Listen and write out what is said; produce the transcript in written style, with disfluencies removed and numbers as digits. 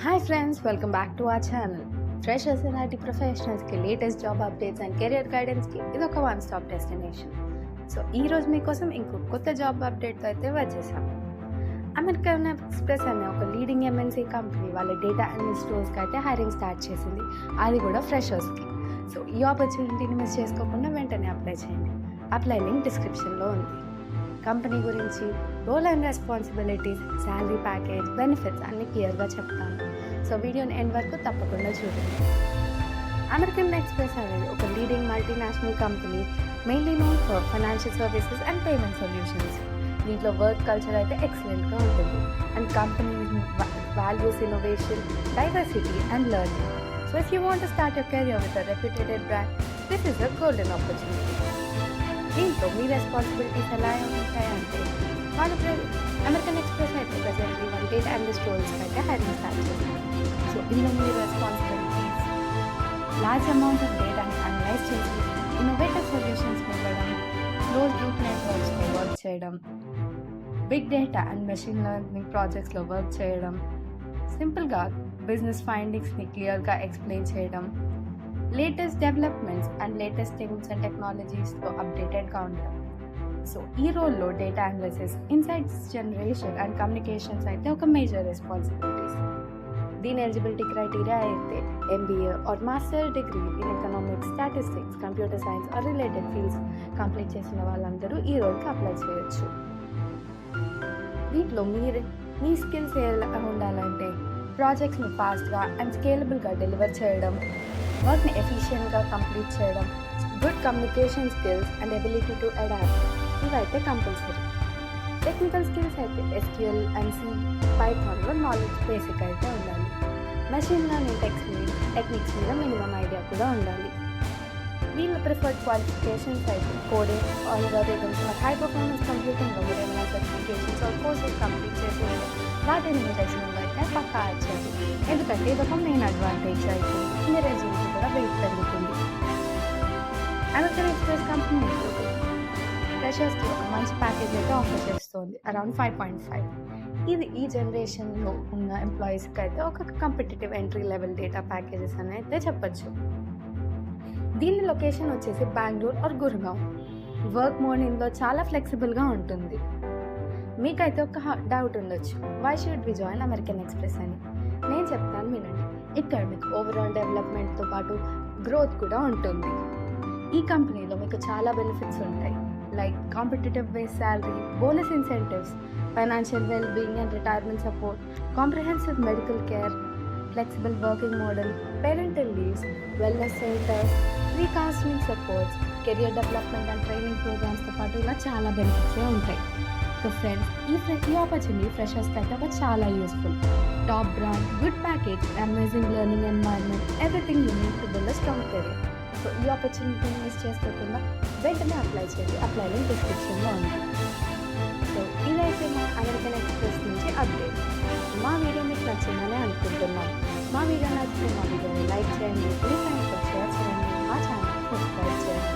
Hi friends, welcome back to our channel. Freshers and IT professionals ki latest job updates and career guidance ki ఇదొక one stop destination. So ఈ రోజు మీకోసం ఇంకో కొత్త job అప్డేట్తో అయితే వచ్చేసాం. అమెరికన్ ఎక్స్ప్రెస్ అనే ఒక లీడింగ్ ఎంఎన్సీ కంపెనీ వాళ్ళ డేటా అనలిస్ట్ రోల్స్కి అయితే హైరింగ్ స్టార్ట్ చేసింది, అది కూడా ఫ్రెషర్స్కి. సో ఈ ఆపర్చునిటీని మిస్ చేసుకోకుండా వెంటనే అప్లై చేయండి. అప్లై లింక్ డిస్క్రిప్షన్లో ఉంది. కంపెనీ గురించి, role and responsibilities, salary package, benefits అన్నీ క్లియర్గా చెప్తాను. సో వీడియోని ఎండ్ వరకు తప్పకుండా చూడండి. అమెరికన్ ఎక్స్ప్రెస్ అనేది ఒక leading multinational company, mainly known for financial services and payment solutions. దీంట్లో వర్క్ కల్చర్ అయితే ఎక్సలెంట్గా ఉంటుంది and company values innovation, diversity and learning. So if you want to start your career with a reputed brand, this is a golden opportunity. దీంట్లో మీ responsibilities ఎలా ఉంటాయంటే, వాళ్ళు American express అయితే presently one data analyst రోల్స్కి అయితే hiring start చేస్తారు. So ఇందులో మీ responsibilities large amount of డేటాని analyse చేసి ఇన్నోవేటివ్ సొల్యూషన్స్ ఇవ్వడం, క్లోజ్ లూప్ నెట్వర్క్స్లో వర్క్ చేయడం, big data and machine learning ప్రాజెక్ట్స్లో వర్క్ చేయడం, సింపుల్గా బిజినెస్ ఫైండింగ్స్ని క్లియర్గా ఎక్స్ప్లెయిన్ చేయడం, latest developments and latest tools and టెక్నాలజీస్తో అప్డేటెడ్గా ఉండడం. సో ఈ రోల్లో data analysis, insights generation and communications అయితే ఒక మేజర్ రెస్పాన్సిబిలిటీస్. దీని ఎలిజిబిలిటీ క్రైటీరియా అయితే MBA or master degree in economics, statistics, computer science or related fields complete చేసిన వాళ్ళందరూ ఈ రోల్కి అప్లై చేయొచ్చు. దీంట్లో మీ స్కిల్స్ ఎలా ఉండాలంటే, ప్రాజెక్ట్స్ని ఫాస్ట్గా అండ్ స్కేలబుల్గా డెలివర్ చేయడం, వర్క్ని ఎఫిషియెంట్గా కంప్లీట్ చేయడం, good communication skills and ability to adapt, ఇవైతే కంపల్సరీ. టెక్నికల్ స్కిల్స్ అయితే SQL అండ్ C, పైథాన్లో నాలెడ్జ్ బేసిక్ అయితే ఉండాలి. మెషిన్ లెర్నింగ్ టెక్నిక్స్ మీద మినిమం ఐడియా కూడా ఉండాలి. వీళ్ళ ప్రిఫర్డ్ క్వాలిఫికేషన్స్ అయితే coding, algorithms or high performance కంప్యూటింగ్లో మీరు ఏమైనా సర్టిఫికేషన్స్ ఆర్ కోర్సెస్ కంప్లీట్ చేసి ఉంటే వాటిని మీ రెజ్యూమ్లో అయితే పక్కా యాడ్ చేయాలి. ఎందుకంటే ఇదొక మెయిన్ అడ్వాంటేజ్ అయితే మీ రెజ్యూమ్కి కూడా వెయిట్ పెరుగుతుంది. అమెరికన్ ఎక్స్ప్రెస్ కంపెనీ ఫ్రెషర్స్కి ఒక మంచి ప్యాకేజ్ అయితే ఆఫర్ చేస్తుంది, అరౌండ్ 5.5. ఇది ఈ జనరేషన్లో ఉన్న ఎంప్లాయీస్కి అయితే ఒక competitive entry level data packages అని అయితే చెప్పచ్చు. దీని లొకేషన్ వచ్చేసి Bengaluru or Gurgaon. Work mode ఇందులో చాలా ఫ్లెక్సిబుల్గా ఉంటుంది. మీకైతే ఒక డౌట్ ఉండొచ్చు, why should we join American Express అని. నేను చెప్తాను వినండి. ఇక్కడ మీకు ఓవరాల్ డెవలప్మెంట్తో పాటు గ్రోత్ కూడా ఉంటుంది. ఈ కంపెనీలో మీకు చాలా బెనిఫిట్స్ ఉంటాయి, like competitive base salary, bonus incentives, financial wellbeing and retirement support, comprehensive medical care, flexible working model, parental leaves, wellness centres, free counselling supports, career development and training ప్రోగ్రామ్స్తో పాటు ఇలా చాలా బెనిఫిట్స్ ఉంటాయి. సో ఫ్రెండ్స్, ఈ opportunity ఫ్రెషర్స్కి అయితే ఒక చాలా useful. Top brand, good package, amazing learning environment, everything you need to build a strong career. So ఈ ఆపర్చునిటీని మిస్ చేసుకోకుండా వెంటనే అప్లై చేయండి. అప్లై లింక్ డిస్క్రిప్షన్లో ఉంది. సో ఇదైతే మా అమెరికన్ ఎక్స్ప్రెస్ నుంచి అప్డేట్. మా వీడియో మీకు నచ్చిందని అనుకుంటున్నాం. మా వీడియో నచ్చితే మా వీడియోని లైక్ చేయండి, మీ ఫ్రెండ్స్తో షేర్ చేయండి, మా ఛానల్ సబ్స్క్రైబ్ చేయండి.